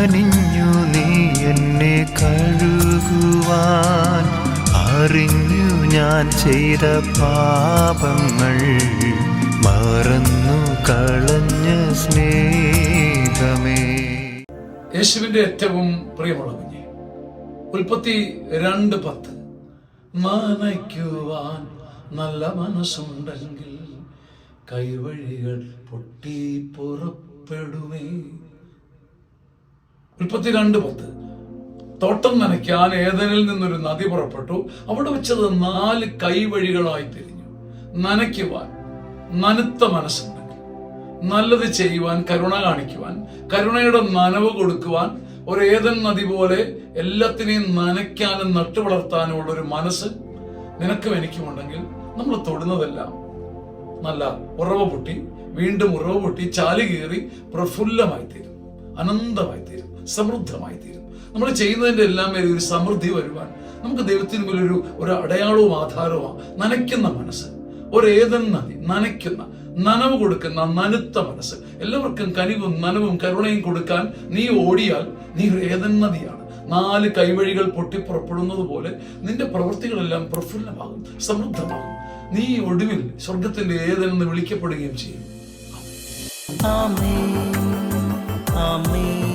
കനിഞ്ഞു നീ എന്നെ കഴുകുവാൻ. അറിഞ്ഞു ഞാൻ ചെയ്ത പാപങ്ങൾ മറന്നു കളഞ്ഞ സ്നേഹമേ. യേശുവിന്റെ ഏറ്റവും പ്രിയമുള്ള കുഞ്ഞെ, ഉൽപ്പത്തി 2:10, നനയ്ക്കുവാൻ നല്ല മനസ്സുണ്ടെങ്കിൽ കൈവഴികൾ പൊട്ടി പുറപ്പെടുമേ. ഉൽപ്പത്തി 2:10. തോട്ടം നനയ്ക്കാൻ ഏദനിൽ നിന്നൊരു നദി പുറപ്പെട്ടു. അവിടെ വെച്ചത് 4 കൈവഴികളായി തിരിഞ്ഞു. നനയ്ക്കുവാൻ നനുത്ത മനസ്സുണ്ടെങ്കിൽ, നല്ലത് ചെയ്യുവാൻ, കരുണ കാണിക്കുവാൻ, കരുണയുടെ നനവ് കൊടുക്കുവാൻ, ഒരു ഏദൻ നദി പോലെ എല്ലാത്തിനെയും നനയ്ക്കാനും നട്ടുവളർത്താനും ഉള്ള ഒരു മനസ്സ് നിനക്കും എനിക്കുമുണ്ടെങ്കിൽ നമ്മൾ തൊടുന്നതെല്ലാം നല്ല ഉറവ പൊട്ടി, വീണ്ടും ഉറവ പൊട്ടി, ചാലി കീറി പ്രഫുല്ലമായി തീരും, അനന്തമായി തീരും, സമൃദ്ധമായി തീരും. നമ്മൾ ചെയ്യുന്നതിന്റെ എല്ലാം മേലെ ഒരു സമൃദ്ധി വരുവാൻ നമുക്ക് ദൈവത്തിന് മുന്നിൽ ഒരു അടയാളവും ആധാരവും നനയ്ക്കുന്ന മനസ്സ്, ഒരു ഏദൻ നദി, നനയ്ക്കുന്ന, നനവ് കൊടുക്കുന്ന നനുത്ത മനസ്സ്. എല്ലാവർക്കും കനിവും നനവും കരുണയും കൊടുക്കാൻ നീ ഓടിയാൽ നീ ഒരു ഏദൻ നദിയാണ്. 4 കൈവഴികൾ പൊട്ടിപ്പുറപ്പെടുന്നത് പോലെ നിന്റെ പ്രവൃത്തികളെല്ലാം പ്രഫുല്ലമാകും, സമൃദ്ധമാകും. നീ ഒടുവിൽ സ്വർഗത്തിന്റെ ഏദൻ എന്ന് വിളിക്കപ്പെടുകയും ചെയ്യും. ആമേൻ, ആമേൻ.